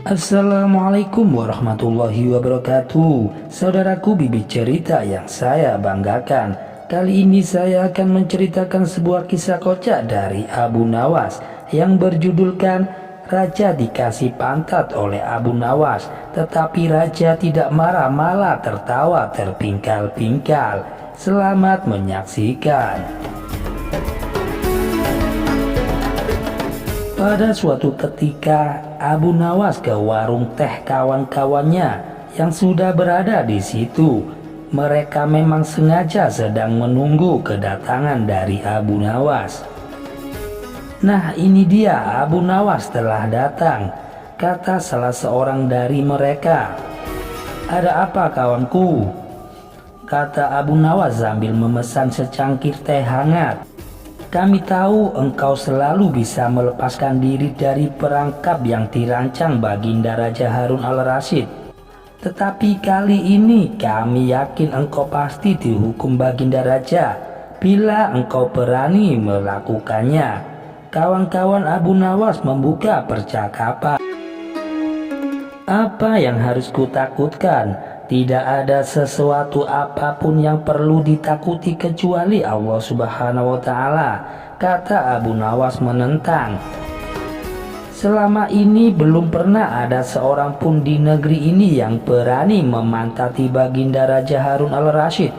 Assalamualaikum warahmatullahi wabarakatuh. Saudaraku, bibit cerita yang saya banggakan. Kali ini saya akan menceritakan sebuah kisah kocak dari Abu Nawas yang berjudulkan Raja Dikasih Pantat oleh Abu Nawas, tetapi raja tidak marah, malah tertawa terpingkal-pingkal. Selamat menyaksikan. Pada suatu ketika, Abu Nawas ke warung teh kawan-kawannya yang sudah berada di situ. Mereka memang sengaja sedang menunggu kedatangan dari Abu Nawas. Nah, ini dia Abu Nawas telah datang, kata salah seorang dari mereka. Ada apa kawanku? Kata Abu Nawas sambil memesan secangkir teh hangat. Kami tahu engkau selalu bisa melepaskan diri dari perangkap yang dirancang Baginda Raja Harun al-Rasyid. Tetapi kali ini kami yakin engkau pasti dihukum Baginda Raja bila engkau berani melakukannya. Kawan-kawan Abu Nawas membuka percakapan. Apa yang harus kutakutkan? Tidak ada sesuatu apapun yang perlu ditakuti kecuali Allah Subhanahu wa Ta'ala, kata Abu Nawas menentang. Selama ini belum pernah ada seorang pun di negeri ini yang berani memantati Baginda Raja Harun al-Rasyid.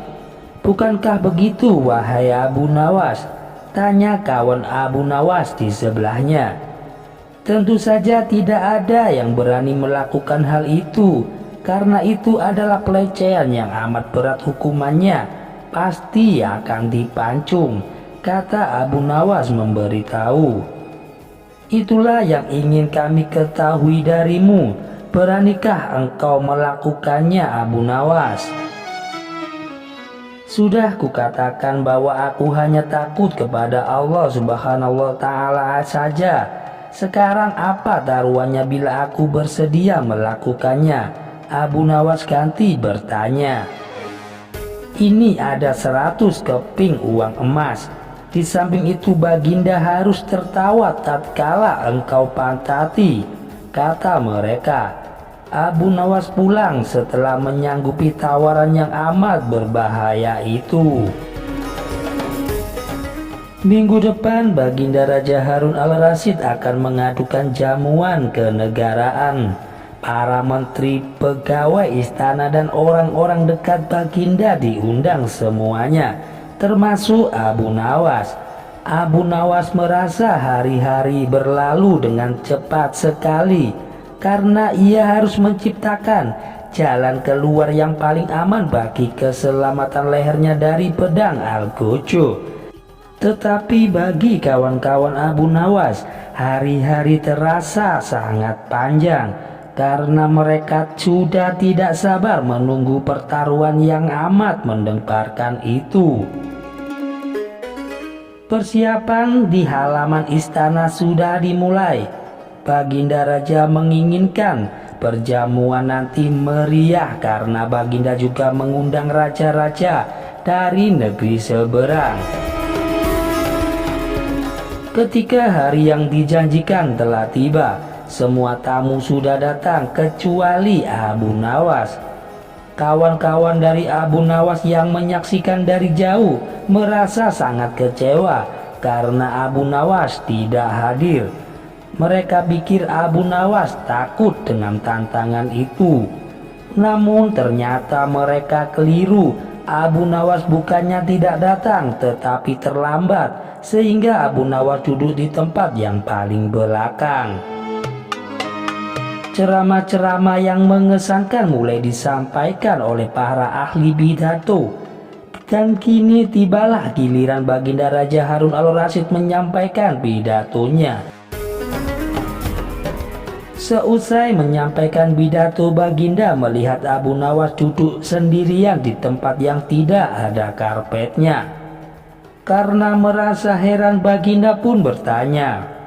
Bukankah begitu, wahai Abu Nawas? Tanya kawan Abu Nawas di sebelahnya. Tentu saja tidak ada yang berani melakukan hal itu. Karena itu adalah pelecehan yang amat berat hukumannya, pasti akan dipancung, kata Abu Nawas memberitahu. Itulah yang ingin kami ketahui darimu, beranikah engkau melakukannya Abu Nawas? Sudah kukatakan bahwa aku hanya takut kepada Allah Subhanahu wa Ta'ala saja. Sekarang apa taruhannya bila aku bersedia melakukannya? Abu Nawas ganti bertanya. Ini ada 100 keping uang emas. Di samping itu Baginda harus tertawa tatkala engkau pantati, kata mereka. Abu Nawas pulang setelah menyanggupi tawaran yang amat berbahaya itu. Minggu depan Baginda Raja Harun al-Rasyid akan mengadukan jamuan kenegaraan. Para menteri, pegawai istana dan orang-orang dekat Baginda diundang semuanya, termasuk Abu Nawas. Abu Nawas merasa hari-hari berlalu dengan cepat sekali karena ia harus menciptakan jalan keluar yang paling aman bagi keselamatan lehernya dari pedang Al-Gojo. Tetapi bagi kawan-kawan Abu Nawas, hari-hari terasa sangat panjang karena mereka sudah tidak sabar menunggu pertaruhan yang amat mendengkarkan itu. Persiapan di halaman istana sudah dimulai. Baginda Raja menginginkan perjamuan nanti meriah karena Baginda juga mengundang raja-raja dari negeri seberang. Ketika hari yang dijanjikan telah tiba, semua tamu sudah datang kecuali Abu Nawas. Kawan-kawan dari Abu Nawas yang menyaksikan dari jauh merasa sangat kecewa karena Abu Nawas tidak hadir. Mereka pikir Abu Nawas takut dengan tantangan itu. Namun ternyata mereka keliru. Abu Nawas bukannya tidak datang tetapi terlambat, sehingga Abu Nawas duduk di tempat yang paling belakang. Ceramah-ceramah yang mengesankan mulai disampaikan oleh para ahli pidato. Dan kini tibalah giliran Baginda Raja Harun al-Rasyid menyampaikan pidatonya. Seusai menyampaikan pidato, Baginda melihat Abu Nawas duduk sendirian di tempat yang tidak ada karpetnya. Karena merasa heran, Baginda pun bertanya,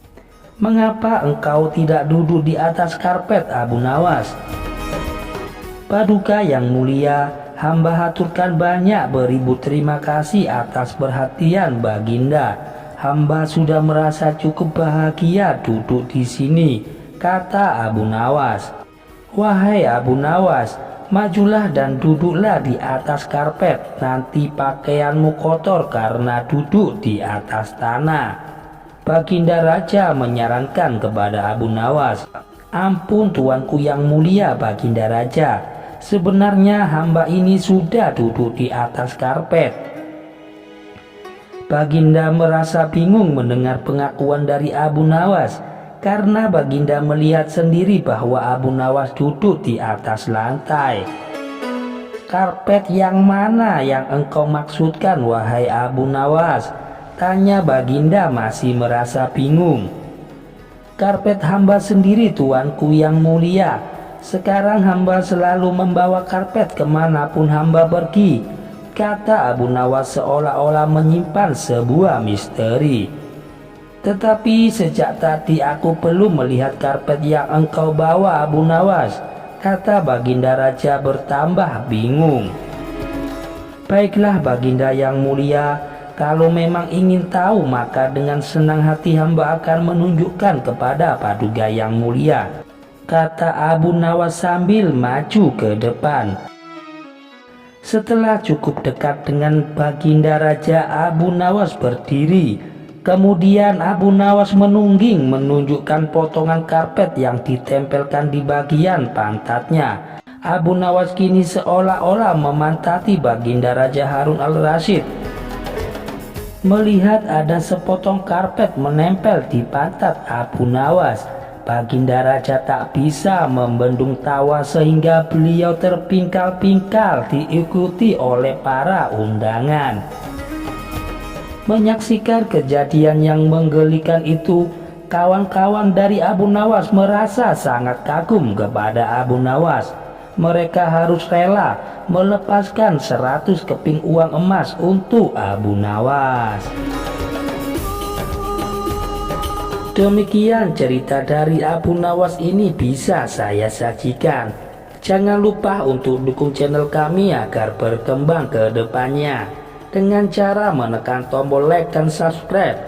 "Mengapa engkau tidak duduk di atas karpet, Abu Nawas?" "Paduka yang mulia, hamba haturkan banyak beribu terima kasih atas perhatian Baginda. Hamba sudah merasa cukup bahagia duduk di sini Kata Abu Nawas, "Wahai Abu Nawas, majulah dan duduklah di atas karpet, nanti pakaianmu kotor karena duduk di atas tanah." Baginda Raja menyarankan kepada Abu Nawas, "Ampun tuanku yang mulia Baginda Raja, sebenarnya hamba ini sudah duduk di atas karpet." Baginda merasa bingung mendengar pengakuan dari Abu Nawas, karena Baginda melihat sendiri bahwa Abu Nawas duduk di atas lantai. "Karpet yang mana yang engkau maksudkan wahai Abu Nawas?" tanya Baginda masih merasa bingung. "Karpet hamba sendiri tuanku yang mulia. Sekarang hamba selalu membawa karpet kemanapun hamba pergi," kata Abu Nawas seolah-olah menyimpan sebuah misteri. "Tetapi sejak tadi aku belum melihat karpet yang engkau bawa Abu Nawas," kata Baginda Raja bertambah bingung. "Baiklah Baginda yang mulia, kalau memang ingin tahu maka dengan senang hati hamba akan menunjukkan kepada Paduka yang mulia," kata Abu Nawas sambil maju ke depan. Setelah cukup dekat dengan Baginda Raja, Abu Nawas berdiri. Kemudian Abu Nawas menungging menunjukkan potongan karpet yang ditempelkan di bagian pantatnya. Abu Nawas kini seolah-olah memantati Baginda Raja Harun al-Rasyid. Melihat ada sepotong karpet menempel di pantat Abu Nawas, Baginda Raja tak bisa membendung tawa sehingga beliau terpingkal-pingkal diikuti oleh para undangan. Menyaksikan kejadian yang menggelikan itu, kawan-kawan dari Abu Nawas merasa sangat kagum kepada Abu Nawas. Mereka harus rela melepaskan 100 keping uang emas untuk Abu Nawas. Demikian cerita dari Abu Nawas ini bisa saya sajikan. Jangan lupa untuk dukung channel kami agar berkembang ke depannya dengan cara menekan tombol like dan subscribe.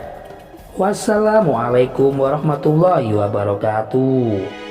Wassalamualaikum warahmatullahi wabarakatuh.